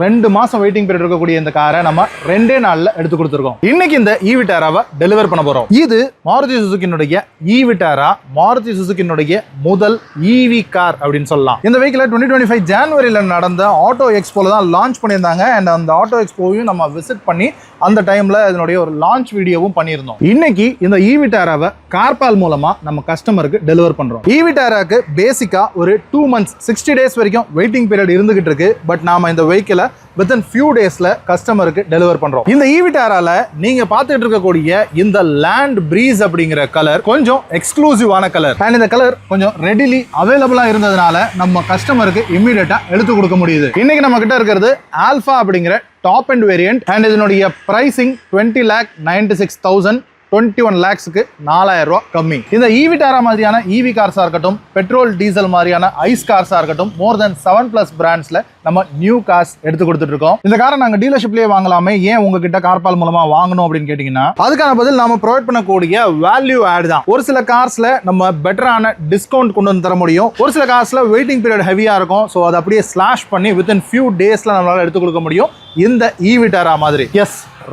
2 மாசம் waiting period இருக்கக்கூடிய இந்த காரை நம்ம 2 நாள்ல எடுத்து கொடுத்துருக்கோம். இன்னைக்கு இந்த ஈவிட்டாராவை டெலிவர் பண்ண போறோம். இது மாருதி சுசுகினுடைய ஈவிட்டாரா, மாருதி சுசுகினுடைய முதல் ஈவி கார் அப்படின்னு சொல்லலாம். இந்த வெஹிக்கிளை 2025 ஜனவரியில நடந்த ஆட்டோ எக்ஸ்போல தான் லான்ச் பண்ணியிருந்தாங்க. அண்ட் அந்த ஆட்டோ எக்ஸ்போவையும் நம்ம விசிட் பண்ணி அந்த டைம்ல இதனுடைய ஒரு லான்ச் வீடியோவும் பண்ணியிருந்தோம். இன்னைக்கு இந்த ஈவிட்டாராவை கார்பால் மூலமா நம்ம கஸ்டமருக்கு டெலிவர் பண்றோம். ஈவிட்டாராக்கு பேசிக்கா ஒரு 2 months 60 days வரைக்கும் வெயிட்டிங் பீரியட் இருந்துகிட்டு இருக்கு. பட் நாம இந்த வெஹிக்கிளை within few daysல கஸ்டமருக்கு டெலிவர் பண்றோம். இந்த ஈவிட்டாரால நீங்க பார்த்துட்டு இருக்கக்கூடிய இந்த லேண்ட் பிரீஸ் அப்படிங்கிற கலர் கொஞ்சம் எக்ஸ்க்ளூசிவான கலர். அண்ட் இந்த கலர் கொஞ்சம் ரெடிலி அவைலபிளா இருந்ததுனால நம்ம கஸ்டமருக்கு இம்மீடியட்டா எடுத்து கொடுக்க முடியுது. இன்னைக்கு நம்ம கிட்ட இருக்கிறது ஆல்பா அப்படிங்கிற டாப் அண்ட் வேரியன்ட். அண்ட் இதனுடைய பிரைசிங் 20,96,000, 21 lakhsக்கு 4000 ரூபாய் கம்மி. இந்த ஈவிட்டாரா மாதிரியான ஈவி கார்ஸா இருக்கட்டும், பெட்ரோல் டீசல் மாதிரியான ஐஸ் கார்ஸா இருக்கட்டும், மோர் தென் 7+ பிராண்ட்ஸ்ல நம்ம நியூ கார்ஸ் எடுத்து கொடுத்துட்டு இருக்கோம். இந்த காரை நாங்க டீலர்ஷிப்லயே வாங்கலாமே, ஏன் உங்ககிட்ட கார்பால் மூலமா வாங்கணும் அப்படின்னு கேட்டீங்கன்னா, அதுக்கான பதில் நாம ப்ரொவைட் பண்ணக்கூடிய வேல்யூ ஆட் தான். ஒரு சில கார்ஸ்ல நம்ம பெட்டரான டிஸ்கவுண்ட் கொண்டு வந்து தர முடியும். ஒரு சில கார்ஸ்ல வெயிட்டிங் பீரியட் ஹெவியா இருக்கும். ஸோ அதை அப்படியே ஸ்லாஷ் பண்ணி வித்தின் ஃபியூ டேஸ்ல நம்மளால எடுத்து கொடுக்க முடியும். இந்த ஈவிட்டாரா மாதிரி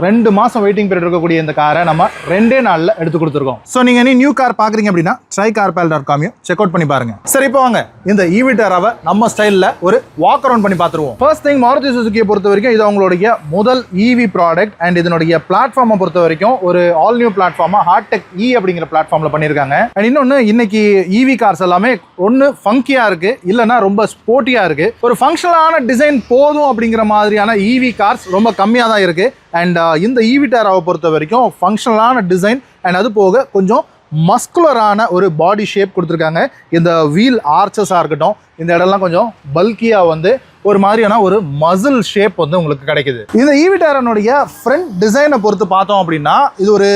2 மாசம் வெயிட்டிங் பீரியட் இருக்கக்கூடிய இந்த காரை நம்ம 2 நாள்ல எடுத்து கொடுத்துருக்கோம். ஸோ நீங்க நியூ கார் பாக்குறீங்க அப்படின்னா trycarpal.com செக் அவுட் பண்ணி பாருங்க. சரி, இப்போ வாங்க இந்த ஈவிட்டாராவை நம்ம ஸ்டைல்ல ஒரு வாக் அரவுண்ட் பண்ணி பார்த்துருவோம். ஃபர்ஸ்ட் திங், மாருதி சுசுகியை பொறுத்த வரைக்கும் இது அவங்களுடைய முதல் ஈவி ப்ராடக்ட். அண்ட் இதனுடைய பிளாட்ஃபார்மை பொறுத்த வரைக்கும் ஒரு ஆல் நியூ பிளாட்ஃபார்மா ஹார்டெக் இ அப்படிங்கிற பிளாட்ஃபார்ம்ல பண்ணியிருக்காங்க. அண்ட் இன்னொன்னு, இன்னைக்கு ஈவி கார்ஸ் எல்லாமே ஒன்னு ஃபங்கியா இருக்கு, இல்லைன்னா ரொம்ப ஸ்போர்ட்டியா இருக்கு. ஒரு ஃபங்க்ஷனலான டிசைன் போதும் அப்படிங்கிற மாதிரியான ஈவி கார்ஸ் ரொம்ப கம்மியாக தான் இருக்கு. அண்ட் இந்த ஈவிட்டாராவை பொறுத்த வரைக்கும் ஃபங்க்ஷனலான டிசைன் அண்ட் அது போக கொஞ்சம் மஸ்குலரான ஒரு பாடி ஷேப் கொடுத்துருக்காங்க. இந்த வீல் ஆர்ச்சஸாக இருக்கட்டும், இந்த இடம்லாம் கொஞ்சம் பல்கியாக வந்து ஒரு மாதிரியான ஒரு மசில் ஷேப் வந்து உங்களுக்கு கிடைக்குது. இந்த ஈவிட்டாரனுடைய ஃப்ரண்ட் டிசைனை பொறுத்து பார்த்தோம் அப்படின்னா, இது ஒரு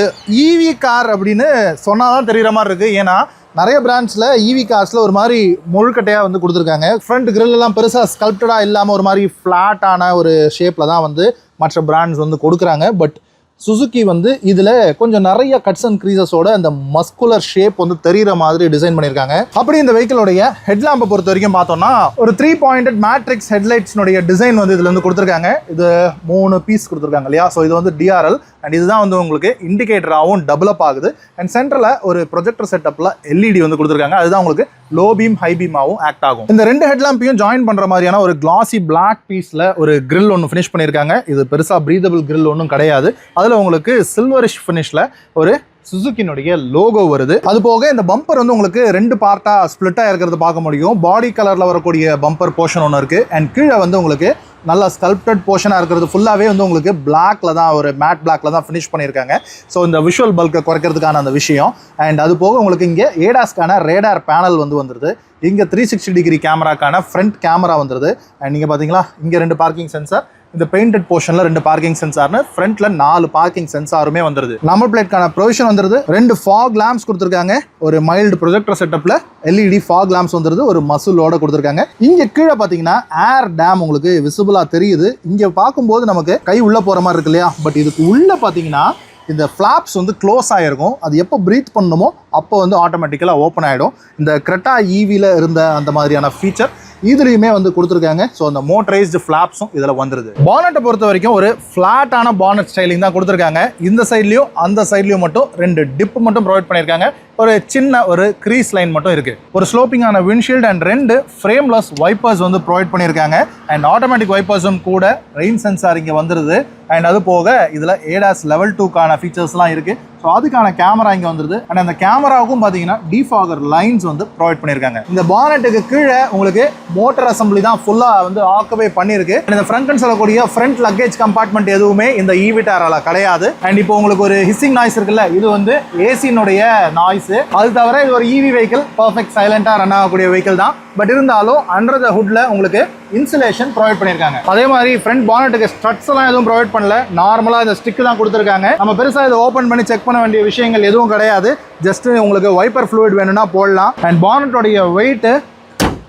ஈவி கார் அப்படின்னு சொன்னாதான் தெரிகிற மாதிரி இருக்குது. ஏன்னா நிறைய பிராண்ட்ஸில் ஈவி கார்ஸில் ஒரு மாதிரி முழுக்கட்டையாக வந்து கொடுத்துருக்காங்க. ஃப்ரண்ட் கிரில் எல்லாம் பெருசாக ஸ்கல்ப்டடாக இல்லாமல் ஒரு மாதிரி ஃப்ளாட்டான ஒரு ஷேப்பில் தான் வந்து மற்ற பிராண்ட்ஸ் வந்து கொடுக்குறாங்க. பட் சுசுகி வந்து இதில் கொஞ்சம் நிறைய கட்ஸ் அண்ட் க்ரீசஸோட அந்த மஸ்குலர் ஷேப் வந்து தெரிகிற மாதிரி டிசைன் பண்ணியிருக்காங்க. அப்படி இந்த வெஹிக்கிளோடைய ஹெட்லாம்பை பொறுத்த வரைக்கும் பார்த்தோம்னா, ஒரு 3-pointed மேட்ரிக்ஸ் ஹெட்லைட்ஸ்னுடைய டிசைன் வந்து இதில் வந்து கொடுத்துருக்காங்க. இது 3 பீஸ் கொடுத்துருக்காங்க இல்லையா. ஸோ இது வந்து டிஆர்எல் அண்ட் இதுதான் வந்து உங்களுக்கு இண்டிகேட்டராகவும் டெவலப் ஆகுது. அண்ட் சென்டரில் ஒரு ப்ரொஜெக்டர் செட்டப்பில் எல்இடி வந்து கொடுத்துருக்காங்க. அதுதான் உங்களுக்கு லோ பீம் ஹை பீமாவும் ஆக்ட் ஆகும். இந்த 2 ஹெட்லாம்பையும் ஜாயின் பண்ணுற மாதிரியான ஒரு கிளாசி பிளாக் பீஸில் ஒரு கிரில் ஒன்று ஃபினிஷ் பண்ணியிருக்காங்க. இது பெருசாக ப்ரீதபிள் கிரில் ஒன்றும் கிடையாது. அதில் உங்களுக்கு சில்வரிஷ் ஃபினிஷில் ஒரு சுசுகினுடைய லோகோ வருது. அது போக இந்த பம்பர் வந்து உங்களுக்கு 2 பார்ட்டாக ஸ்பிளிட்டாக இருக்கிறது பார்க்க முடியும். பாடி கலரில் வரக்கூடிய பம்பர் போர்ஷன் ஒன்று இருக்குது. அண்ட் கீழே வந்து உங்களுக்கு நல்லா ஸ்கல்ப்டட் போர்ஷனாக இருக்கிறது ஃபுல்லாகவே வந்து உங்களுக்கு பிளாக்ல தான், ஒரு மேட் பிளாக்ல தான் ஃபினிஷ் பண்ணியிருக்காங்க. ஸோ இந்த விஷுவல் பல்கை குறைக்கிறதுக்கான அந்த விஷயம். அண்ட் அது போக உங்களுக்கு இங்கே ஏடாஸ்க்கான ரேடார் பேனல் வந்து வந்துடுது. இங்கே 360 டிகிரி கேமராக்கான ஃப்ரண்ட் கேமரா வந்துடுது. அண்ட் நீங்கள் பார்த்தீங்களா, இங்கே 2 பார்க்கிங் சென்சார், இந்த பெயிண்டட் போர்ஷனில் 2 பார்க்கிங் சென்சார்னு ஃப்ரண்ட்ல 4 பார்க்கிங் சென்சாருமே வந்துருது. நம்பர் பிளேட்கான ப்ரொவிஷன் வந்துருது. 2 ஃபாக் லேம்ப்ஸ் கொடுத்துருக்காங்க. ஒரு மைல்டு ப்ரொஜெக்டர் செட்டப்ல எல்இடி ஃபாக் லேம்ப்ஸ் வந்துருது. ஒரு மசிலோட கொடுத்துருக்காங்க. இங்க கீழே பார்த்தீங்கன்னா ஏர் டேம் உங்களுக்கு விசிபிளா தெரியுது. இங்க பார்க்கும்போது நமக்கு கை உள்ள போற மாதிரி இருக்கு இல்லையா. பட் இதுக்கு உள்ள பார்த்தீங்கன்னா இந்த ஃப்ளாப்ஸ் வந்து க்ளோஸ் ஆகிருக்கும். அது எப்போ ப்ரீத் பண்ணணுமோ அப்போ வந்து ஆட்டோமேட்டிக்கலாக ஓப்பன் ஆகிடும். இந்த கிரெட்டா ஈவியில் இருந்த அந்த மாதிரியான ஃபீச்சர் இதுலையுமே வந்து கொடுத்துருக்காங்க. ஸோ அந்த மோட்டரைஸ்டு ஃப்ளாப்ஸும் இதில் வந்துருது. பானட்டை பொறுத்த வரைக்கும் ஒரு ஃப்ளாட்டான பானட் ஸ்டைலிங் தான் கொடுத்துருக்காங்க. இந்த சைட்லையும் அந்த சைட்லையும் மட்டும் 2 டிப் மட்டும் ப்ரொவைட் பண்ணியிருக்காங்க. ஒரு சின்ன ஒரு க்ரீஸ் லைன் மட்டும் இருக்குது. ஒரு ஸ்லோப்பிங்கான விண்ட்ஷீல்டு அண்ட் 2 ஃப்ரேம்லெஸ் வைப்பர்ஸ் வந்து ப்ரொவைட் பண்ணியிருக்காங்க. அண்ட் ஆட்டோமேட்டிக் வைப்பர்ஸும் கூட ரெயின் சென்சார் இங்கே வந்துடுது. அண்ட் அது போக இதில் ஏடாஸ் லெவல் 2க்கான ஃபீச்சர்ஸ்லாம் இருக்குது. ஸோ அதுக்கான கேமரா இங்கே வந்துருது. அண்ட் அந்த கேமராவுக்கும் பார்த்தீங்கன்னா டிஃபாகர் லைன்ஸ் வந்து ப்ரொவைட் பண்ணியிருக்காங்க. இந்த பானட்டுக்கு கீழே உங்களுக்கு மோட்டர் அசம்பிளி தான் ஃபுல்லாக வந்து ஆக்குபை பண்ணியிருக்கு. இந்த ஃப்ரண்ட் சொல்லக்கூடிய ஃப்ரண்ட் லக்கேஜ் கம்பார்ட்மெண்ட் எதுவுமே இந்த ஈவிட்டாரால கிடையாது. அண்ட் இப்போ உங்களுக்கு ஒரு ஹிஸ்ஸிங் நாய்ஸ் இருக்குல்ல, இது வந்து ஏசியினுடைய நாய்ஸ். அது தவிர இது ஒரு ஈவி வெஹிக்கிள், பர்ஃபெக்ட் சைலண்டா ரன் ஆகக்கூடிய வெஹிக்கிள் தான். பட் இருந்தாலும் அண்டர் த ஹுட்ல உங்களுக்கு இன்சுலேஷன் ப்ரொவைட் பண்ணியிருக்காங்க. அதே மாதிரி ஃப்ரண்ட் பானட்டுக்கு ஸ்ட்ரட்ஸ் எல்லாம் எதுவும் ப்ரொவைட் பண்ணல. நார்மலாக இந்த ஸ்டிக் தான் கொடுத்துருக்காங்க. நம்ம பெருசாக இதை ஓப்பன் பண்ணி செக் பண்ண வேண்டிய விஷயங்கள் எதுவும் கிடையாது. ஜஸ்ட் உங்களுக்கு வைப்பர் ஃப்ளூயிட் வேணும்னா போடலாம். அண்ட் பானட்டோடைய வெயிட்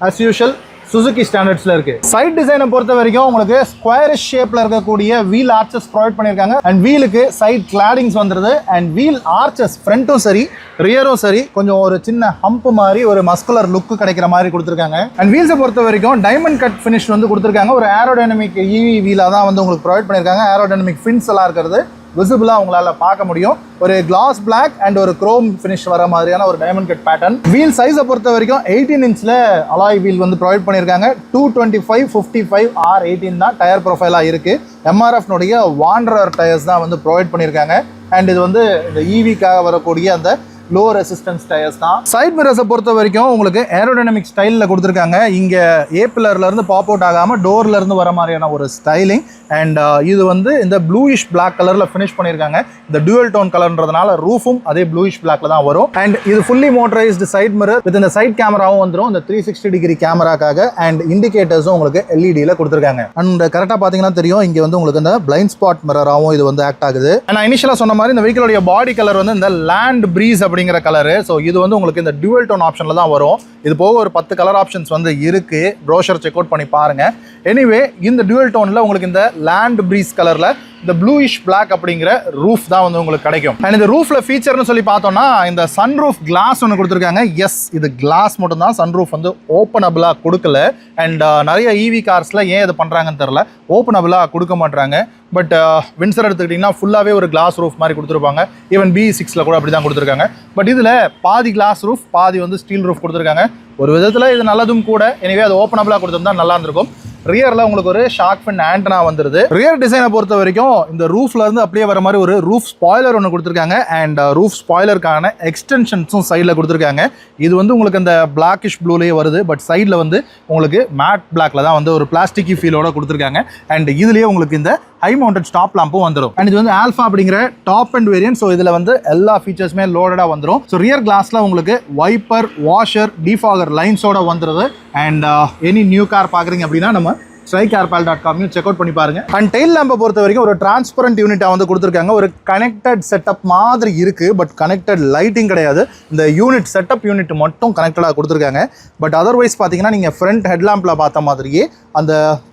as usual சுசுகி ஸ்டாண்டர்ட்ஸ்ல இருக்கு. சைட் டிசைனை பொறுத்த வரைக்கும் உங்களுக்கு ஸ்கொயர் ஷேப்ல இருக்கக்கூடிய வீல் ஆர்ச்சஸ் ப்ரொவைட் பண்ணிருக்காங்க. அண்ட் வீலுக்கு சைட் கிளாடிங்ஸ் வந்துருது. அண்ட் வீல் ஆர்ச்சஸ் ஃப்ரண்ட்டும் சரி ரியரும் சரி கொஞ்சம் ஒரு சின்ன ஹம்ப் மாதிரி ஒரு மஸ்குலர் லுக் கிடைக்கிற மாதிரி கொடுத்துருக்காங்க. அண்ட் வீல்ஸை பொறுத்த வரைக்கும் டைமண்ட் கட் ஃபினிஷ் வந்து கொடுத்துருக்காங்க. ஒரு ஏரோடைனமிக் ஈவி வீலா தான் வந்து உங்களுக்கு ப்ரொவைட் பண்ணிருக்காங்க. ஏரோடைனமிக் ஃபின்ஸ் எல்லாம் இருக்கிறது விசிபிளா உங்களால பார்க்க முடியும். ஒரு கிளாஸ் பிளாக் அண்ட் ஒரு குரோம் ஃபினிஷ் வர மாதிரியான ஒரு டைமண்ட் கட் பேட்டர்ன். வீல் சைஸை பொறுத்த வரைக்கும் 18 இன்ச்ல அலாய் வீல் வந்து ப்ரொவைட் பண்ணியிருக்காங்க. 225, 55 R18 தான் டயர் ப்ரொஃபைலாக இருக்கு. எம்ஆர்எஃப்னுடைய வாண்டரர் டயர்ஸ் தான் வந்து ப்ரொவைட் பண்ணியிருக்காங்க. அண்ட் இது வந்து இந்த ஈவிக்காக வரக்கூடிய அந்த லோ ரெசிஸ்டன்ஸ் டயர்ஸ் தான். சைட் மிரர்ஸை பொறுத்த வரைக்கும் உங்களுக்கு ஏரோடைனமிக் ஸ்டைலில் கொடுத்துருக்காங்க. இங்கே ஏ பில்லர்ல இருந்து பாப் அவுட் ஆகாமல் டோர்ல இருந்து வர மாதிரியான ஒரு ஸ்டைலிங். அண்ட் இது வந்து இந்த ப்ளூயிஷ் பிளாக் கலரில் ஃபினிஷ் பண்ணியிருக்காங்க. இந்த டியூவல் டோன் கலர்ன்றதுனால ரூஃபும் அதே ப்ளூயிஷ் பிளாக்ல தான் வரும். அண்ட் இது fully motorised side mirror with இந்த சைட் கேமராவும் வந்துடும். இந்த 360 டிகிரி கேமராக்காக. அண்ட் இண்டிகேட்டர்ஸும் உங்களுக்கு எல்இடியில் கொடுத்துருக்காங்க. அண்ட் கரெக்டாக பார்த்தீங்கன்னா தெரியும் இங்கே வந்து உங்களுக்கு இந்த பிளைண்ட் ஸ்பாட் மிரராகவும் இது வந்து ஆக்ட் ஆகுது. நான் இனிஷியலாக சொன்ன மாதிரி இந்த வெஹிக்கிளோட பாடி கலர் வந்து இந்த லேண்ட் பிரீஸ் அப்படிங்கிற கலரு. ஸோ இது வந்து உங்களுக்கு இந்த டியூவல் டோன் ஆப்ஷனில் தான் வரும். இது போக ஒரு 10 கலர் ஆப்ஷன்ஸ் வந்து இருக்கு. ப்ரோஷர் செக் அவுட் பண்ணி பாருங்க. எனிவே இந்த டியூவல் டோனில் உங்களுக்கு இந்த லேண்ட் பிரீஸ் கலரில் இந்த ப்ளூயிஷ் பிளாக் அப்படிங்கிற ரூஃப் தான் வந்து உங்களுக்கு கிடைக்கும். அண்ட் இந்த ரூஃப்ல ஃபீச்சர்னு சொல்லி பார்த்தோம்னா இந்த சன் ரூஃப் கிளாஸ் ஒன்று கொடுத்துருக்காங்க. எஸ், இது கிளாஸ் மட்டும் தான், சன் ரூஃப் வந்து ஓப்பனபிளாக கொடுக்கல. அண்ட் நிறைய ஈவி கார்ஸில் ஏன் இது பண்ணுறாங்கன்னு தெரில, ஓப்பனபிளாக கொடுக்க மாட்டாங்க. பட் வின்சர் எடுத்துக்கிட்டிங்கன்னா ஃபுல்லாகவே ஒரு கிளாஸ் ரூஃப் மாதிரி கொடுத்துருப்பாங்க. ஈவன் B6ல கூட அப்படி தான் கொடுத்துருக்காங்க. பட் இதில் பாதி கிளாஸ் ரூஃப் பாதி வந்து ஸ்டீல் ரூஃப் கொடுத்துருக்காங்க. ஒரு விதத்தில் இது நல்லதும் கூட. எனவே அது ஓப்பனபிளாக கொடுத்துருந்தா நல்லா இருந்திருக்கும். ரியரில் உங்களுக்கு ஒரு ஷார்க் ஃபின் ஆண்டனா வந்துருது. ரியர் டிசைனை பொறுத்த வரைக்கும் இந்த ரூஃப்ல இருந்து அப்படியே வர மாதிரி ஒரு ரூஃப் ஸ்பாய்லர் ஒன்று கொடுத்துருக்காங்க. அண்ட் ரூஃப் ஸ்பாய்லருக்கான எக்ஸ்டென்ஷன்ஸும் சைடில் கொடுத்துருக்காங்க. இது வந்து உங்களுக்கு இந்த பிளாக்கிஷ் ப்ளூலேயே வருது. பட் சைடில் வந்து உங்களுக்கு மேட் பிளாக்ல தான் வந்து ஒரு பிளாஸ்டிக்கி ஃபீலோட கொடுத்துருக்காங்க. அண்ட் இதுலேயே உங்களுக்கு இந்த ஹை மவுண்டட் ஸ்டாப் லாம்பும் வந்துடும். அண்ட் இது வந்து ஆல்ஃபா அப்படிங்கிற டாப் அண்ட் வேரியன்ட். ஸோ இதில் வந்து எல்லா ஃபீச்சர்ஸுமே லோடடாக வந்துடும். ஸோ ரியர் கிளாஸில் உங்களுக்கு வைப்பர், வாஷர், டிஃபாகர் லைன்ஸோட வந்துடுது. அண்ட் எனி நியூ கார் பார்க்குறீங்க அப்படின்னா நம்ம strikeairpal.com செக் அவுட் பண்ணி பாருங்க. அண்ட் டெயில் லேம்பை பொறுத்த வரைக்கும் ஒரு டிரான்ஸ்பரண்ட் யூனிட்டா வந்து கொடுத்துருக்காங்க. ஒரு கனெக்டட் செட்டப் மாதிரி இருக்கு. பட் கனெக்டட் லைட்டிங் கிடையாது. இந்த யூனிட் செட்டப் யூனிட் மட்டும் கனெக்டடாக கொடுத்துருக்காங்க. பட் அதர்வைஸ் பார்த்தீங்கன்னா நீங்கள் ஃப்ரண்ட் ஹெட்லாம்பில் பார்த்த மாதிரியே அந்த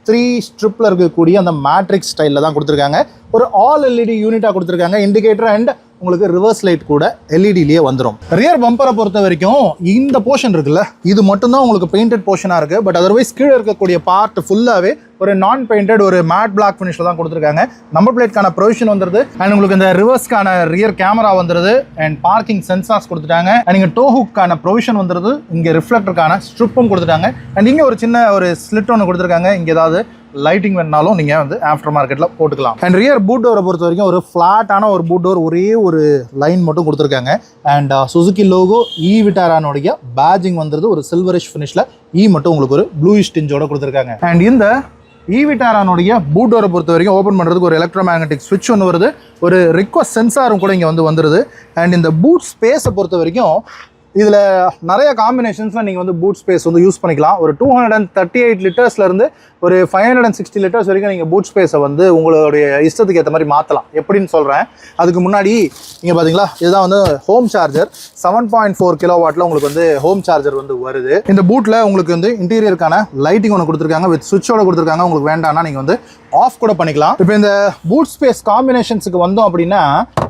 3 ஸ்ட்ரிப்பில் இருக்கக்கூடிய அந்த மேட்ரிக்ஸ் ஸ்டைலில் தான் கொடுத்துருக்காங்க. ஒரு ஆல் எல்இடி யூனிட்டாக கொடுத்துருக்காங்க. இண்டிகேட்டர் அண்ட் உங்களுக்கு ரிவர்ஸ் லைட் கூட எல்இடிலேயே வந்துடும். ரியர் பம்பரை பொறுத்த வரைக்கும் இந்த போர்ஷன் இருக்குல்ல, இது மட்டும்தான் உங்களுக்கு பெயிண்டட் போர்ஷனாக இருக்குது. பட் அதர்வைஸ் கீழே இருக்கக்கூடிய பார்ட் ஃபுல்லாகவே ஒரு நான் பெயிண்டட் ஒரு மேட் பிளாக் ஃபினிஷில் தான் கொடுத்துருக்காங்க. நம்பர் பிளேட்கான ப்ரொவிஷன் வந்துருது. அண்ட் உங்களுக்கு இந்த ரிவர்ஸ்க்கான ரியர் கேமரா வந்துருது. அண்ட் பார்க்கிங் சென்சார்ஸ் கொடுத்துட்டாங்க. அண்ட் இங்கே டோ ஹுக்கான ப்ரொவிஷன் வந்துருது. இங்கே ரிஃப்ளெக்டருக்கான ஸ்ட்ரிப்பும் கொடுத்துட்டாங்க. அண்ட் இங்கே ஒரு சின்ன ஒரு ஸ்லிட் ஒன்று கொடுத்துருக்காங்க. இங்கே ஏதாவது லைட்டிங் வேணாலும் நீங்கள் வந்து ஆஃப்டர் மார்க்கெட்டில் போட்டுக்கலாம். அண்ட் ரியர் பூட் டோரை பொறுத்த வரைக்கும் ஒரு ஃப்ளாட்டான ஒரு பூட் டோர், ஒரே ஒரு லைன் மட்டும் கொடுத்துருக்காங்க. அண்ட் சுசுகி லோகோ இ விட்டாரானுடைய பேஜிங் வந்துருது. ஒரு சில்வரிஷ் ஃபினிஷில் இ மட்டும் உங்களுக்கு ஒரு ப்ளூயிஷ் டிஞ்சோட கொடுத்துருக்காங்க. அண்ட் இந்த இ விட்டாரானுடைய பூட் டோரை பொறுத்த வரைக்கும் ஓப்பன் பண்ணுறதுக்கு ஒரு எலக்ட்ரோமேக்னெட்டிக் ஸ்விட்ச் ஒன்று வருது. ஒரு ரிக்வஸ்ட் சென்சாரும் கூட இங்கே வந்துருது. அண்ட் இந்த பூட் ஸ்பேஸை பொறுத்த வரைக்கும் இதில் நிறைய காம்பினேஷன்ஸில் நீங்கள் வந்து பூட் ஸ்பேஸ் வந்து யூஸ் பண்ணிக்கலாம். ஒரு 238 லிட்டர்ஸ்லேருந்து ஒரு 560 லிட்டர்ஸ் வரைக்கும் நீங்கள் பூட் ஸ்பேஸை வந்து உங்களுடைய இஷ்டத்துக்கு ஏற்ற மாதிரி மாற்றலாம். எப்படின்னு சொல்கிறேன். அதுக்கு முன்னாடி நீங்கள் பார்த்தீங்களா, இதுதான் வந்து ஹோம் சார்ஜர். 7.4 கிலோவாட்டில் உங்களுக்கு வந்து ஹோம் சார்ஜர் வந்து வருது. இந்த பூட்டில் உங்களுக்கு வந்து இன்டீரியருக்கான லைட்டிங் ஒன்று கொடுத்துருக்காங்க. வித் சுவிட்சோட கொடுத்துருக்காங்க. உங்களுக்கு வேண்டாம்னா நீங்கள் வந்து ஆஃப் கூட பண்ணிக்கலாம். இப்போ இந்த பூட் ஸ்பேஸ் காம்பினேஷன்ஸுக்கு வந்தோம் அப்படின்னா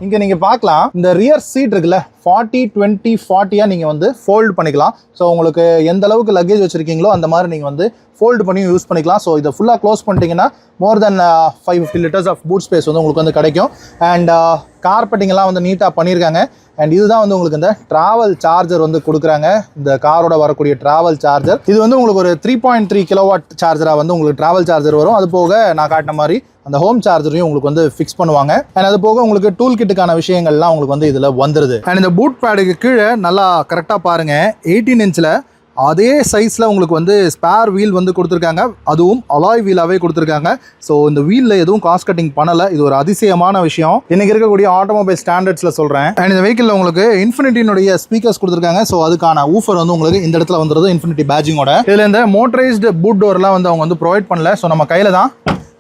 இங்கே நீங்கள் பார்க்கலாம், இந்த ரியர் சீட் இருக்குல்ல, 40-20-40 நீங்கள் வந்து ஃபோல்டு பண்ணிக்கலாம். ஸோ உங்களுக்கு எந்த அளவுக்கு லக்கேஜ் வச்சுருக்கீங்களோ அந்த மாதிரி நீங்கள் வந்து ஃபோல்டு பண்ணி யூஸ் பண்ணிக்கலாம். ஸோ இதை ஃபுல்லாக க்ளோஸ் பண்ணிட்டீங்கன்னா மோர் தென் 550 லிட்டர்ஸ் ஆஃப் பூட் ஸ்பேஸ் வந்து உங்களுக்கு வந்து கிடைக்கும். அண்ட் கார்பெட்டிங் எல்லாம் வந்து நீட்டாக பண்ணியிருக்காங்க. அண்ட் இதுதான் வந்து உங்களுக்கு இந்த டிராவல் சார்ஜர் வந்து கொடுக்குறாங்க. இந்த காரோட வரக்கூடிய டிராவல் சார்ஜர் இது வந்து உங்களுக்கு ஒரு 3.3 கிலோவாட் சார்ஜராக வந்து உங்களுக்கு டிராவல் சார்ஜர் வரும். அது போக நான் காட்டின மாதிரி அந்த ஹோம் சார்ஜரையும் உங்களுக்கு வந்து ஃபிக்ஸ் பண்ணுவாங்க. அண்ட் அது போக உங்களுக்கு டூல் கிட்டுக்கான விஷயங்கள்லாம் உங்களுக்கு வந்து இதில் வந்துருது. அண்ட் இந்த பூட் பேடுக்கு கீழே நல்லா கரெக்டாக பாருங்கள், 18 இன்ச்சில் அதே சைஸில் உங்களுக்கு வந்து ஸ்பேர் வீல் வந்து கொடுத்துருக்காங்க. அதுவும் அலாய் வீலாகவே கொடுத்துருக்காங்க. ஸோ இந்த வீலில் எதுவும் காஸ்ட் கட்டிங் பண்ணலை. இது ஒரு அதிசயமான விஷயம் இன்றைக்கி இருக்கக்கூடிய ஆட்டோமொபைல் ஸ்டாண்டர்ட்ஸில் சொல்கிறேன். அண்ட் இந்த வெஹிக்கிளில் உங்களுக்கு இன்ஃபினிட்டினுடைய ஸ்பீக்கர்ஸ் கொடுத்துருக்காங்க. ஸோ அதுக்கான ஊஃபர் வந்து உங்களுக்கு இந்த இடத்துல வந்துடுது, இன்ஃபினிட்டி பேஜிங்கோட. இதில் இந்த மோட்டரைஸ்டு பூட் டோர்லாம் வந்து அவங்க வந்து ப்ரொவைட் பண்ணல. ஸோ நம்ம கையில் தான்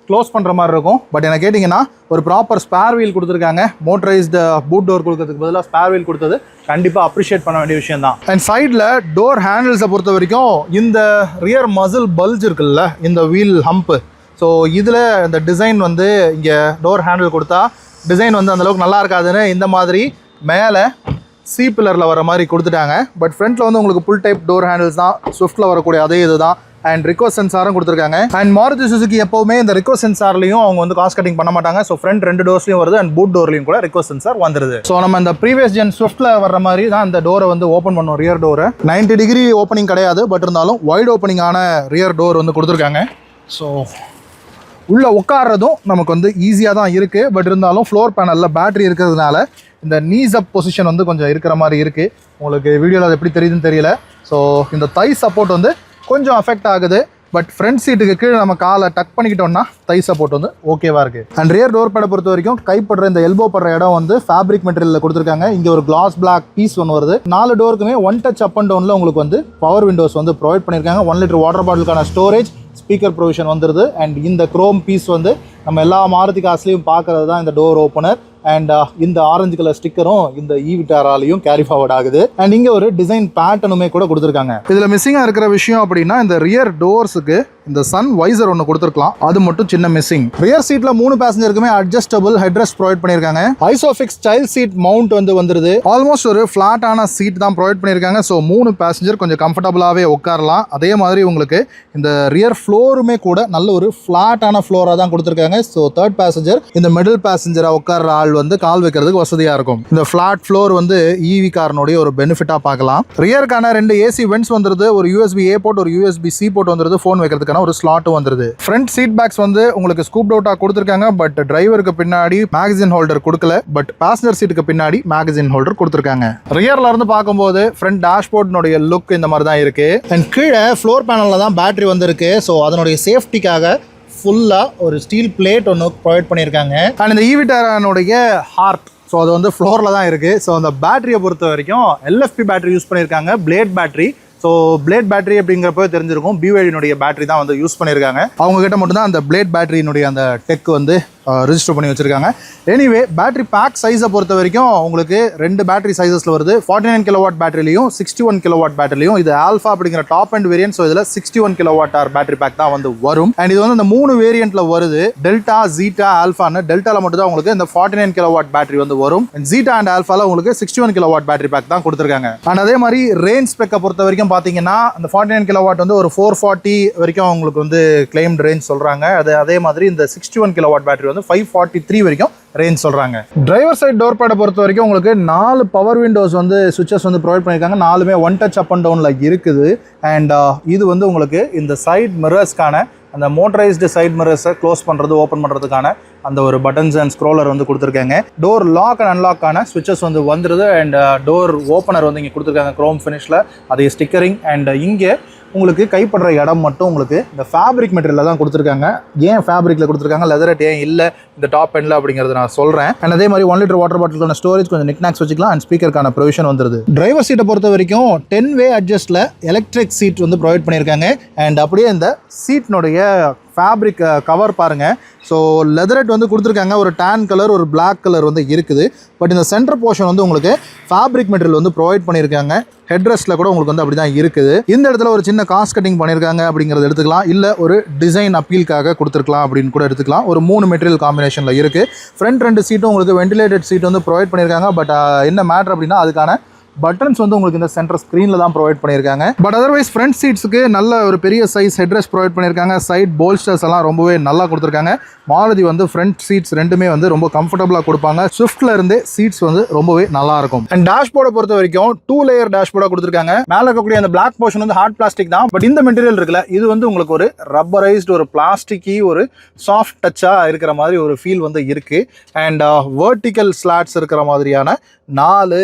க்ளோஸ் பண்ணுற மாதிரி இருக்கும். பட் என்ன கேட்டிங்கன்னா ஒரு ப்ராப்பர் ஸ்பேர் வீல் கொடுத்துருக்காங்க. மோட்டரைஸ்டு பூட் டோர் கொடுக்கறதுக்கு பதிலாக ஸ்பேர் வீல் கொடுத்தது கண்டிப்பாக அப்ரிஷியேட் பண்ண வேண்டிய விஷயம் தான். அண்ட் சைடில் டோர் ஹேண்டில்ஸை பொறுத்த வரைக்கும் இந்த ரியர் மசில் பல்ஜ் இருக்குல்ல, இந்த வீல் ஹம்ப்பு, ஸோ இதில் இந்த டிசைன் வந்து இங்கே டோர் ஹேண்டில் கொடுத்தா டிசைன் வந்து அந்தளவுக்கு நல்லா இருக்காதுன்னு இந்த மாதிரி மேலே சி பில்லரில் வர மாதிரி கொடுத்துட்டாங்க. பட் ஃப்ரண்ட்டில் வந்து உங்களுக்கு புல் டைப் டோர் ஹேண்டில்ஸ் தான், ஸ்விஃப்ட்டில் வரக்கூடிய அதே இது தான். அண்ட் ரிக்வஸ்ட் சென்சாரும் கொடுத்துருக்காங்க. அண்ட் மாருதி சுசுகி எப்போவுமே இந்த ரிக்வஸ்ட் சென்சார்லையும் அவங்க வந்து காஸ்ட் கட்டிங் பண்ண மாட்டாங்க. ஸோ ஃப்ரண்ட் 2 டோர்ஸ்லையும் வருது அண்ட் பூட் டோர்லையும் கூட ரிக்வஸ்ட் சென்சார் வந்துருது. ஸோ நம்ம இந்த ப்ரீவியஸ் ஜென் ஸ்விஃப்ட்டில் வர மாதிரி தான் இந்த டோரை வந்து ஓப்பன் பண்ணோம். ரியர் டோரை 90 டிகிரி ஓப்பனிங் கிடையாது, பட் இருந்தாலும் வைட் ஓப்பனிங்கான ரியர் டோர் வந்து கொடுத்துருக்காங்க. ஸோ உள்ளே உட்கார்றதும் நமக்கு வந்து ஈஸியாக தான் இருக்குது. பட் இருந்தாலும் ஃப்ளோர் பேனலில் பேட்டரி இருக்கிறதுனால இந்த நீஸ் அப் பொசிஷன் வந்து கொஞ்சம் இருக்கிற மாதிரி இருக்குது. உங்களுக்கு வீடியோவில் அது எப்படி தெரியுதுன்னு தெரியல. ஸோ இந்த தை சப்போர்ட் வந்து கொஞ்சம் அஃபெக்ட் ஆகுது. பட் ஃப்ரண்ட் சீட்டுக்கு கீழே நம்ம காலை டக் பண்ணிக்கிட்டோம்னா தை சப்போர்ட் வந்து ஓகேவா இருக்குது. அண்ட் ரியர் டோர் பேடை பொறுத்த வரைக்கும் கைப்படுற இந்த எல்போ படுற இடம் வந்து ஃபேப்ரிக் மெட்டீரியலில் கொடுத்துருக்காங்க. இங்கே ஒரு கிளாஸ் பிளாக் பீஸ் ஒன்று வருது. 4 டோருக்குமே 1 டச் அப் அண்ட் டவுனில் உங்களுக்கு வந்து பவர் விண்டோஸ் வந்து ப்ரொவைட் பண்ணியிருக்காங்க. 1 லிட்டர் வாட்டர் பாட்டிலுக்கான ஸ்டோரேஜ், ஸ்பீக்கர் ப்ரொவிஷன் வந்துடுது. அண்ட் இந்த குரோம் பீஸ் வந்து நம்ம எல்லா மாருதி காசுலையும் பார்க்கறது தான் இந்த டோர் ஓப்பனர். அண்ட் இந்த ஆரஞ்சு கலர் ஸ்டிக்கரும் இந்த ஈவிட்டாராலையும் கேரி ஃபார்வர்ட் ஆகுது. அண்ட் இங்கே ஒரு டிசைன் பேட்டர்னுமே கூட கொடுத்துருக்காங்க. இதில் மிஸ்ஸிங்காக இருக்கிற விஷயம் அப்படின்னா இந்த ரியர் டோர்ஸுக்கு இந்த சன் வைசர் ஒன்று கொடுத்துருக்கலாம், அது மட்டும் சின்ன மிஸ்ஸிங். ரியர் சீட்டில் 3 பேசஞ்சருக்குமே அட்ஜஸ்டபிள் ஹெட்ரெஸ்ட் ப்ரொவைட் பண்ணியிருக்காங்க. ஐசோஃபிக்ஸ் சைல்ட் சீட் மவுண்ட் வந்து வந்துருது. ஆல்மோஸ்ட் ஒரு ஃப்ளாட்டான சீட் தான் ப்ரொவைட் பண்ணியிருக்காங்க. ஸோ 3 பேசஞ்சர் கொஞ்சம் கம்ஃபர்டபுளாகவே உட்காரலாம். அதே மாதிரி உங்களுக்கு இந்த ரியர் ஃப்ளோருமே கூட நல்ல ஒரு ஃப்ளாட்டான ஃப்ளோராக தான் கொடுத்துருக்காங்க. ஸோ 3rd பேசஞ்சர் இந்த மிடில் பேசஞ்சராக உட்கார ஆள் வந்து கால் வைக்கிறதுக்கு வசதியாக இருக்கும். இந்த ஃப்ளாட் ஃப்ளோர் வந்து ஈவி காரனுடைய ஒரு பெனிஃபிட்டாக பார்க்கலாம். ரியருக்கான 2 ஏசி வென்ட்ஸ் வந்துருது. ஒரு USB A போர்ட், ஒரு USB C போர்ட் வந்துருது. ஃபோன் வைக்கிறதுக்கான ஒரு ஸ்லாட்டும் வந்துருது. ஃப்ரண்ட் சீட் பேக்ஸ் வந்து உங்களுக்கு ஸ்கூப் அவுட்டாக கொடுத்துருக்காங்க. பட் டிரைவருக்கு பின்னாடி மேகசின் ஹோல்டர் கொடுக்கல. பட் பேசஞ்சர் சீட்டுக்கு பின்னாடி மேகசின் ஹோல்டர் கொடுத்துருக்காங்க. ரியர்ல இருந்து பார்க்கும்போது ஃப்ரண்ட் டேஷ்போர்ட்னுடைய லுக் இந்த மாதிரி தான் இருக்கு. அண்ட் கீழே ஃப்ளோர் பேனலில் தான் பேட்டரி வந்திருக்கு. ஸோ அதனுடைய சேஃப்டிக்காக ஃபுல்லாக ஒரு ஸ்டீல் பிளேட் ஒன்று ப்ரொவைட் பண்ணியிருக்காங்க. அண்ட் இந்த ஈவிட்டாரானுடைய ஹார்ட், ஸோ அது வந்து ஃப்ளோரில் தான் இருக்குது. ஸோ அந்த பேட்டரியை பொறுத்த வரைக்கும் LFP பேட்டரி யூஸ் பண்ணியிருக்காங்க, blade battery. So blade battery அப்படிங்கிறப்போ தெரிஞ்சிருக்கும், BYD பேட்டரி தான் வந்து யூஸ் பண்ணியிருக்காங்க. அவங்க கிட்ட மட்டும்தான் அந்த பிளேட் பேட்டரியினுடைய அந்த டெக் வந்து ரிஜிஸ்டர் பண்ணி வச்சிருக்காங்க. எனிவே பேட்டரி பேக் சைஸை பொறுத்த வரைக்கும் உங்களுக்கு 2 பேட்டரி சைஸஸில் வருது. 49 கிலோவாட் பேட்டரிலையும் 61 கிலோவாட் பேட்டரிலையும். இது ஆல்ஃபா அப்படிங்கிற டாப் அண்ட் வேரியன்ட். ஸோ இதில் 61 கிலோவாட் ஆர் பேட்டரி பேக் தான் வந்து வரும். அண்ட் இது வந்து இந்த 3 வேரியண்ட்ல வருது. டெல்டா, ஜீட்டா, ஆல்ஃபான்னு. டெல்டாவில் மட்டும் தான் உங்களுக்கு இந்த 49 கிலோவாட் பேட்டரி வந்து வரும். ஜீட்டா அண்ட் ஆல்ஃபால உங்களுக்கு 61 கிலோவாட் பேட்டரி பேக் தான் கொடுத்துருக்காங்க. அண்ட் அதே மாதிரி ரேஞ்ச் ஸ்பெக்கை பொறுத்த வரைக்கும் பார்த்தீங்கன்னா இந்த 49 கிலோவாட் வந்து ஒரு 440 வரைக்கும் உங்களுக்கு வந்து கிளைம்ட் ரேஞ்ச் சொல்றாங்க. அதே மாதிரி இந்த 61 கிலோவாட் பேட்டரி வந்து 543 வரைக்கும் ரேஞ்ச் சொல்றாங்க. டிரைவர் சைட் டோர் பேடை பொறுத்த வரைக்கும் உங்களுக்கு 4 பவர் விண்டோஸ் வந்து சுவிச்சஸ் வந்து ப்ரொவைட் பண்ணியிருக்காங்க. 4மே 1 டச் அப் அண்ட் டவுன்ல இருக்குது. அண்ட் இது வந்து உங்களுக்கு இந்த சைட் மிரர்ஸ்க்கான அந்த மோட்டரைஸ்டு சைட் மிரர்ஸை க்ளோஸ் பண்ணுறது, ஓப்பன் பண்ணுறதுக்கான அந்த ஒரு பட்டன்ஸ் அண்ட் ஸ்க்ரோலர் வந்து கொடுத்துருக்காங்க. டோர் லாக் அண்ட் அன்லாக்கான ஸ்விட்சஸ் வந்து வந்துடுது. அண்ட் டோர் ஓப்பனர் வந்து இங்கே கொடுத்துருக்காங்க க்ரோம் ஃபினிஷில், அதே ஸ்டிக்கரிங். அண்ட் இங்கே உங்களுக்கு கைப்படுற இடம் மட்டும் உங்களுக்கு இந்த ஃபேப்ரிக் மெட்டீரியலில் தான் கொடுத்துருக்காங்க. ஏன் ஃபேப்ரிக்கில் கொடுத்துருக்காங்க, லெதரட் ஏன் இல்லை இந்த டாப் எண்டில் அப்படிங்கிறது நான் சொல்கிறேன். அண்ட் அதே மாதிரி 1 லிட்டர் வாட்டர் பாட்டிலுக்கான ஸ்டோரேஜ், கொஞ்சம் நிக்நாக்ஸ் வச்சுக்கலாம். அண்ட் ஸ்பீக்கருக்கான ப்ரொவிஷன் வந்துருது. டிரைவர் சீட்டை பொறுத்த வரைக்கும் 10-வே அட்ஜஸ்ட்டில் எலக்ட்ரிக் சீட் வந்து ப்ரொவைட் பண்ணியிருக்காங்க. அண்ட் அப்படியே இந்த சீட்னுடைய ஃபேப்ரிக் கவர் பாருங்கள். ஸோ லெதரட் வந்து கொடுத்துருக்காங்க. ஒரு டேன் கலர், ஒரு பிளாக் கலர் வந்து இருக்குது. பட் இந்த சென்டர் போர்ஷன் வந்து உங்களுக்கு ஃபேப்ரிக் மெட்டீரியல் வந்து ப்ரொவைட் பண்ணியிருக்காங்க. ஹெட்ரெஸ்ட்டில் கூட உங்களுக்கு வந்து அப்படி தான் இருக்குது. இந்த இடத்துல ஒரு சின்ன காஸ்ட் கட்டிங் பண்ணியிருக்காங்க அப்படிங்கிறது எடுத்துக்கலாம். இல்லை ஒரு டிசைன் அப்பீலுக்காக கொடுத்துருக்கலாம் அப்படின்னு கூட எடுத்துக்கலாம். ஒரு 3 மெட்டீரியல் காம்பினேஷனில் இருக்குது. ஃப்ரண்ட் 2 சீட்டும் உங்களுக்கு வென்டிலேட்டட் சீட் வந்து ப்ரொவைட் பண்ணியிருக்காங்க. பட் என்ன மேட்ரு அப்படின்னா அதுக்கான பட்டன்ஸ் வந்து உங்களுக்கு இந்த சென்டர் ஸ்க்ரீனில் தான் ப்ரொவைட் பண்ணியிருக்காங்க. பட் அதர்வைஸ் ஃப்ரண்ட் சீட்ஸுக்கு நல்ல ஒரு பெரிய சைஸ் ஹெட்ரெஸ்ட் ப்ரொவைட் பண்ணியிருக்காங்க. சைட் போல்ஸ்டர்ஸ் எல்லாம் ரொம்பவே நல்லா கொடுத்துருக்காங்க. மாருதி வந்து ஃப்ரண்ட் சீட்ஸ் 2மே வந்து ரொம்ப கம்ஃபர்டபுளாக கொடுப்பாங்க. ஸ்விஃப்ட்ல இருந்தே சீட்ஸ் வந்து ரொம்பவே நல்லா இருக்கும். அண்ட் டேஷ்போர்டை பொறுத்த வரைக்கும் 2 லேயர் டேஷ்போர்டாக கொடுத்துருக்காங்க. மேலே இருக்கக்கூடிய அந்த பிளாக் போர்ஷன் வந்து ஹார்ட் பிளாஸ்டிக் தான். பட் இந்த மெட்டீரியல் இருக்குல்ல, இது வந்து உங்களுக்கு ஒரு ரப்பரைஸ்டு, ஒரு பிளாஸ்டிக்கி, ஒரு சாஃப்ட் டச்சாக இருக்கிற மாதிரி ஒரு ஃபீல் வந்து இருக்கு. அண்ட் வெர்டிக்கல் ஸ்லாட்ஸ் இருக்கிற மாதிரியான 4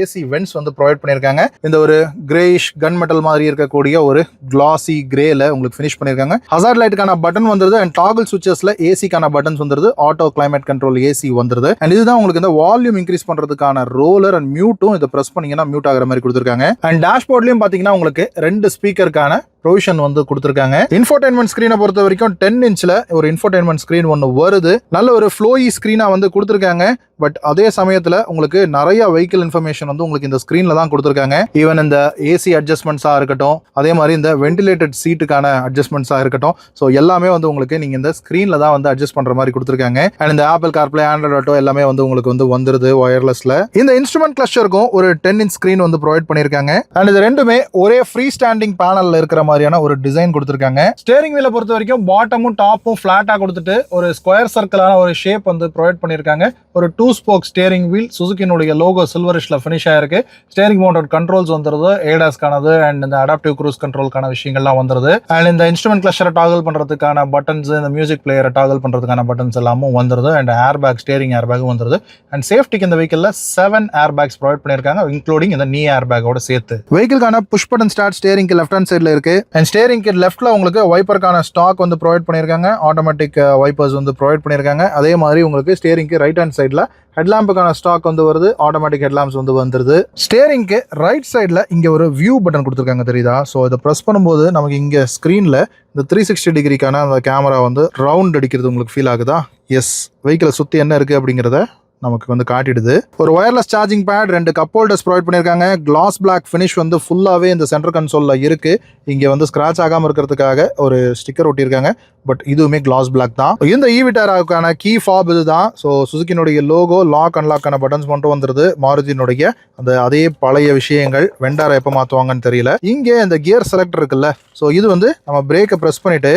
ஏசி வென்ட்ஸ் வந்து ப்ரொவைட் பண்ணியிருக்காங்க. இந்த ஒரு கிரேயிஷ் கன் மெட்டல் மாதிரி இருக்கக்கூடிய ஒரு கிளாசி கிரேல உங்களுக்கு ஃபினிஷ் பண்ணியிருக்காங்க. ஹசார்ட் லைட்டுக்கான பட்டன் வந்துருது. அண்ட் டாகல் சுவிச்சஸ்ல ஏசிக்கான பட்டன்ஸ் வந்துருது. ஆட்டோ கிளைமேட் கண்ட்ரோல் ஏசி வந்துருது. அண்ட் இதுதான் உங்களுக்கு இந்த வால்யூம் இன்க்ரீஸ் பண்றதுக்கான ரோலர் அண்ட் மியூட்டும் இதை பிரஸ் பண்ணீங்கன்னா மியூட் ஆகிற மாதிரி கொடுத்துருக்காங்க. அண்ட் டேஷ்போர்ட்லயும் பாத்தீங்கன்னா உங்களுக்கு 2 ஸ்பீக்கருக்கான ப்ரொவிஷன் வந்து கொடுத்துருக்காங்க. இன்ஃபோடெயின்மெண்ட் ஸ்கிரீனை பொறுத்த வரைக்கும் 10 இன்ச்ல ஒரு இன்ஃபோடெயின்மெண்ட் ஸ்கிரீன் ஒன்று வருது. நல்ல ஒரு ஃப்ளோயி ஸ்கிரீனா வந்து கொடுத்துருக்காங்க. பட் அதே சமயத்தில் உங்களுக்கு நிறைய வெஹிக்கிள் இன்ஃபர்மேஷன் வந்து உங்களுக்கு இந்த ஸ்க்ரீனில் தான் கொடுத்துருக்காங்க. ஈவன் இந்த ஏசி அட்ஜஸ்ட்மெண்ட்ஸாக இருக்கட்டும், அதே மாதிரி இந்த வென்டிலேட்டட் சீட்டுக்கான அட்ஜஸ்ட்மெண்ட்ஸாக இருக்கட்டும், ஸோ எல்லாமே வந்து உங்களுக்கு நீங்கள் இந்த ஸ்க்ரீனில் தான் வந்து அட்ஜஸ்ட் பண்ணுற மாதிரி கொடுத்துருக்காங்க. அண்ட் இந்த ஆப்பிள் கார்ப்ளே, ஆண்ட்ராய்ட் ஆட்டோ எல்லாமே வந்து உங்களுக்கு வந்து வந்துருது ஒயர்லெஸ்ல. இந்த இன்ஸ்ட்ருமெண்ட் கிளஸ்டருக்கும் ஒரு 10 இன்ச் ஸ்க்ரீன் வந்து ப்ரொவைட் பண்ணியிருக்காங்க. அண்ட் இது ரெண்டுமே ஒரே ஃப்ரீ ஸ்டாண்டிங் பேனலில் இருக்கிற மாதிரியான ஒரு டிசைன் கொடுத்துருக்காங்க. ஸ்டேரிங் வீலை பொறுத்த வரைக்கும் பாட்டமும் டாப்பும் ஃபிளாட்டாக கொடுத்துட்டு ஒரு ஸ்கொயர் சர்க்கிளான ஒரு ஷேப் வந்து ப்ரொவைட் பண்ணியிருக்காங்க. ஒரு 2 ஸ்போக் ஸ்டேரிங் வீல், சுசுகினுடைய லோகோ சில்வரிஷ்ல ஃபினிஷ் ஆயிருக்கு. ஸ்டேரிங் மவுண்டட் கண்ட்ரோல்ஸ் வந்துருது, ஏடாஸ்க்கானது அண்ட் இந்த அடாப்டிவ் க்ரூஸ் கண்ட்ரோல்கான விஷயங்கள்லாம் வந்துருது. அண்ட் இந்த இன்ஸ்ட்ருமெண்ட் கிளஸ்டரை டாகல் பண்றதுக்கான பட்டன்ஸ், இந்த மியூசிக் பிளேயரை டாகல் பண்றதுக்கான பட்டன்ஸ் எல்லாமும் வந்துருது. And air bag, steering air bag வந்துருது. அண்ட் சேஃப்டிக்கு இந்த வெஹிக்கிள்ல 7 ஏர் பேக்ஸ் ப்ரொவைட் பண்ணியிருக்காங்க, இன்க்ளூடிங் இந்த நீ ஏர் பேக்கோட சேர்த்து. வெஹிக்கிள்கான புஷ் பட்டன் ஸ்டார்ட் ஸ்டேரிங்க்கு லெஃப்ட் ஹேண்ட் சைடில் இருக்கு. அண்ட் ஸ்டேரிங்க்கு லெஃப்ட்ல உங்களுக்கு வைப்பருக்கான ஸ்டாக் வந்து ப்ரொவைட் பண்ணியிருக்காங்க. ஆட்டோமேட்டிக் வைப்பர்ஸ் வந்து ப்ரொவைட் பண்ணியிருக்காங்க. அதே மாதிரி உங்களுக்கு ஸ்டேரிங்க்கு ரைட் ஹேண்ட் சைடில் ஹெட்லாம்புக்கான ஸ்டாக் வந்து வருது, ஆட்டோமேட்டிக் ஹெட்லாம்ப்ஸ் வந்து வந்துருது. ஸ்டேரிங்க்கு ரைட் சைடில் இங்கே ஒரு வியூ பட்டன் கொடுத்துருக்காங்க, தெரியுதா? ஸோ இதை ப்ரெஸ் பண்ணும்போது நமக்கு இங்கே ஸ்க்ரீனில் இந்த 360 டிகிரிக்கான அந்த கேமரா வந்து ரவுண்ட் அடிக்கிறது உங்களுக்கு ஃபீல் ஆகுதா? எஸ், வெஹிக்கிளை சுற்றி என்ன இருக்குது அப்படிங்கிறத நமக்கு வந்து காட்டிடுது. ஒரு wireless charging pad, 2 cup holders provide பண்ணியிருக்காங்க. கிளாஸ் பிளாக் ஃபினிஷ் வந்து ஃபுல்லாகவே இந்த சென்டர் கன்சோலில் இருக்குது. இங்கே வந்து ஸ்க்ராட்ச் ஆகாமல் இருக்கிறதுக்காக ஒரு ஸ்டிக்கர் ஒட்டியிருக்காங்க. பட் இதுவுமே கிளாஸ் பிளாக் தான். இந்த ஈவிட்டாராவுக்கான கீ ஃபாப் இது தான். ஸோ சுசுகினுடைய லோகோ, லாக் அன்லாக்கான பட்டன்ஸ் மட்டும் வந்துருது. மாருதியினுடைய அந்த அதே பழைய விஷயங்கள். வெண்டாரை எப்போ மாற்றுவாங்கன்னு தெரியல. இங்கே இந்த கியர் செலக்டர் இருக்குல்ல, ஸோ இது வந்து நம்ம பிரேக்கை ப்ரெஸ் பண்ணிவிட்டு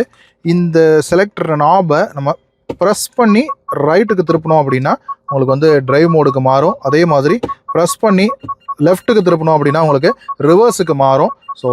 இந்த செலக்டர் நாபை நம்ம ப்ரெஸ் பண்ணி ரைட்டுக்கு திருப்பணும் அப்படின்னா உங்களுக்கு வந்து டிரைவ் மோடுக்கு மாறும். அதே மாதிரி ப்ரெஸ் பண்ணி லெஃப்ட்டுக்கு திருப்பணும் அப்படின்னா உங்களுக்கு ரிவர்ஸுக்கு மாறும். ஸோ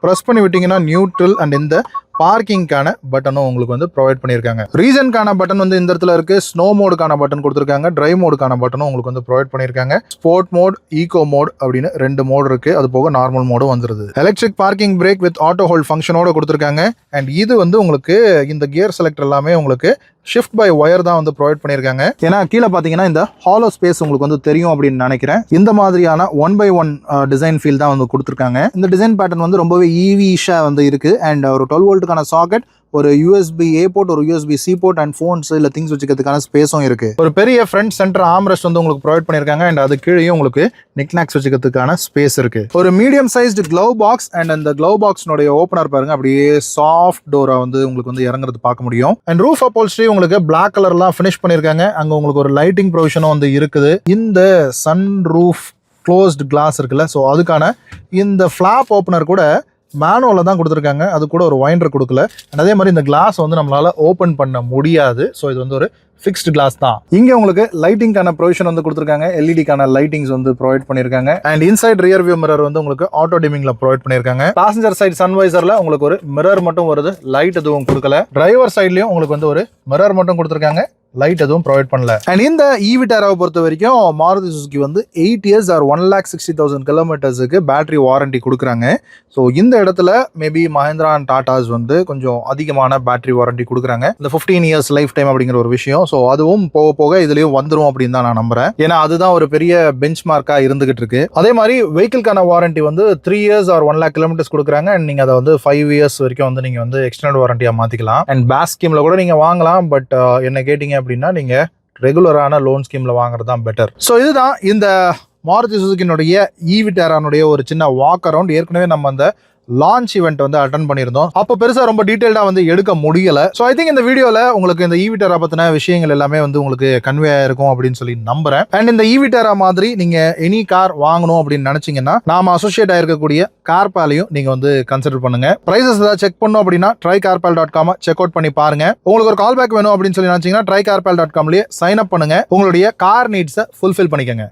ப்ரெஸ் பண்ணி விட்டிங்கன்னா நியூட்ரல் அண்ட் இந்த பார்க்கிங்கான பட்டனும் உங்களுக்கு வந்து ப்ரொவைட் பண்ணியிருக்காங்க. ரீசன்கான பட்டன் வந்து இந்த இடத்துல இருக்கு. ஸ்னோ மோடுக்கான பட்டன் கொடுத்துருக்காங்க. டிரைவ் மோடுக்கான பட்டனும் உங்களுக்கு வந்து ப்ரொவைட் பண்ணியிருக்காங்க. ஸ்போர்ட் மோட், ஈகோ மோட் அப்படின்னு 2 மோடு இருக்கு. அது போக நார்மல் மோடும் வந்துருது. Electric parking brake with auto hold ஃபங்க்ஷனோட கொடுத்துருக்காங்க. அண்ட் இது வந்து உங்களுக்கு இந்த கியர் செலக்டர் எல்லாமே உங்களுக்கு ஷிஃப்ட் பை ஒயர் தான் வந்து ப்ரொவைட் பண்ணியிருக்காங்க. ஏன்னா கீழே பார்த்தீங்கன்னா இந்த ஹாலோ ஸ்பேஸ் உங்களுக்கு வந்து தெரியும் அப்படின்னு நினைக்கிறேன். இந்த மாதிரியான 1x1 டிசைன் ஃபீல் தான் வந்து கொடுத்துருக்காங்க. இந்த டிசைன் பேட்டர்ன் வந்து ரொம்பவே ஈவிஷா வந்து இருக்கு. அண்ட் ஒரு 12 வோல்ட்டுக்கான சாக்கெட், ஒரு USB A போர்ட், ஒரு USB C port and phones இல்லை திங்ஸ் வச்சுக்கிறதுக்கான ஸ்பேஸும் இருக்கு. ஒரு பெரிய ஃப்ரண்ட் சென்டர் ஆம்ரெஸ்ட் வந்து உங்களுக்கு ப்ரொவைட் பண்ணியிருக்காங்க. அண்ட் அது கீழே உங்களுக்கு நிக்நாக்ஸ் வச்சுக்கிறதுக்கான ஸ்பேஸ் இருக்கு. ஒரு medium sized glove box and அந்த க்ளவ் பாக்ஸ்னுடைய ஓப்பனர் பாருங்க, அப்படியே சாஃப்ட் டோரா வந்து உங்களுக்கு வந்து இறங்குறது பார்க்க முடியும். அண்ட் ரூஃப் அப்போல்ஸ்ட்ரி உங்களுக்கு பிளாக் கலர்லாம் ஃபினிஷ் பண்ணியிருக்காங்க. அங்கே உங்களுக்கு ஒரு லைட்டிங் ப்ரொவிஷனும் வந்து இருக்குது. இந்த சன் ரூஃப் க்ளோஸ்டு கிளாஸ் இருக்குல்ல, ஸோ அதுக்கான இந்த ஃப்ளாப் ஓப்பனர் கூட மேனுவலில் தான் கொடுத்துருக்காங்க. அது கூட ஒரு வைண்டர் கொடுக்கல. அண்ட் அதே மாதிரி இந்த கிளாஸ் வந்து நம்மளால் ஓப்பன் பண்ண முடியாது. ஸோ இது வந்து ஒரு ஃபிக்ஸ்டு கிளாஸ் தான். இங்கே உங்களுக்கு லைட்டிங்கான ப்ரொவிஷன் வந்து கொடுத்துருக்காங்க. எல்இடிக்கான லைட்டிங்ஸ் வந்து ப்ரொவைட் பண்ணியிருக்காங்க. And inside rear view mirror வந்து உங்களுக்கு ஆட்டோ டிமிங்ல ப்ரொவைட் பண்ணியிருக்காங்க. பேசஞ்சர் சைடு சன்வைசர்ல உங்களுக்கு ஒரு மிரர் மட்டும் வருது, லைட் எதுவும் கொடுக்கல. டிரைவர் சைட்லயும் உங்களுக்கு வந்து ஒரு மிரர் மட்டும் கொடுத்துருக்காங்க, லைட் எதுவும் ப்ரொவைட் பண்ணல. அண்ட் இந்த ஈவிட்டாராவை பொறுத்த வரைக்கும் மாருதி சுசுகி வந்து 8 years or 1,60,000 கிலோமீட்டர்ஸுக்கு பேட்டரி வாரண்டி கொடுக்குறாங்க. ஸோ இந்த இடத்துல மேபி மஹேந்திரா அண்ட் டாடாஸ் வந்து கொஞ்சம் அதிகமான பேட்டரி வாரண்டி கொடுக்குறாங்க. இந்த 15 years லைஃப் டைம் அப்படிங்கிற ஒரு விஷயம். ஸோ அதுவும் போக போக இதுலயும் வந்துடும் அப்படின்னு தான் நான் நம்புறேன். ஏன்னா அதுதான் ஒரு பெரிய பெஞ்ச் மார்க்கா இருந்துகிட்டு இருக்கு. அதே மாதிரி வெஹிக்கிள்கான வாரண்டி வந்து 3 years or 1 lakh கிலோமீட்டர்ஸ் கொடுக்குறாங்க. அண்ட் நீங்க அதை வந்து 5 years வரைக்கும் வந்து நீங்க வந்து எக்ஸ்டெண்டட் வாரண்டியா மாத்திக்கலாம். அண்ட் பேஸ் ஸ்கீம்ல கூட நீங்க வாங்கலாம். பட் என்ன கேட்டீங்க அப்படின்னா நீங்க ரெகுலரான லோன் ஸ்கீம்ல வாங்குறது தான் பெட்டர். ஸோ இதுதான் இந்த மாருதி சுசுகினுடைய ஈவிட்டாரானுடைய ஒரு சின்ன வாக் அரவுண்ட். ஏற்கனவே நம்ம அந்த லான்ச் ஈவெண்ட் வந்து அட்டன் பண்ணியிருந்தோம். அப்போ பெருசாக ரொம்ப டீட்டெயில்டாக வந்து எடுக்க முடியல. ஸோ ஐ திங்க் இந்த வீடியோவில் உங்களுக்கு இந்த ஈவிட்டாரா பற்றின விஷயங்கள் எல்லாமே வந்து உங்களுக்கு கன்வே ஆயிருக்கும் அப்படின்னு சொல்லி நம்புறேன். அண்ட் இந்த ஈவிட்டாரா மாதிரி நீங்கள் எனி கார் வாங்கணும் அப்படின்னு நினச்சிங்கன்னா நாம அசோசியேட் ஆயிருக்கக்கூடிய கார்பாலையும் நீங்கள் வந்து கன்சிடர் பண்ணுங்க. ப்ரைஸஸ் ஏதாவது செக் பண்ணணும் அப்படின்னா trycarpal.com செக் அவுட் பண்ணி பாருங்க. உங்களுக்கு ஒரு கால் பேக் வேணும் அப்படின்னு சொல்லி நினச்சிங்கன்னா trycarpal.com சைன் அப் பண்ணுங்க. உங்களுடைய கார் நீட்ஸை ஃபுல்ஃபில் பண்ணிக்கங்க.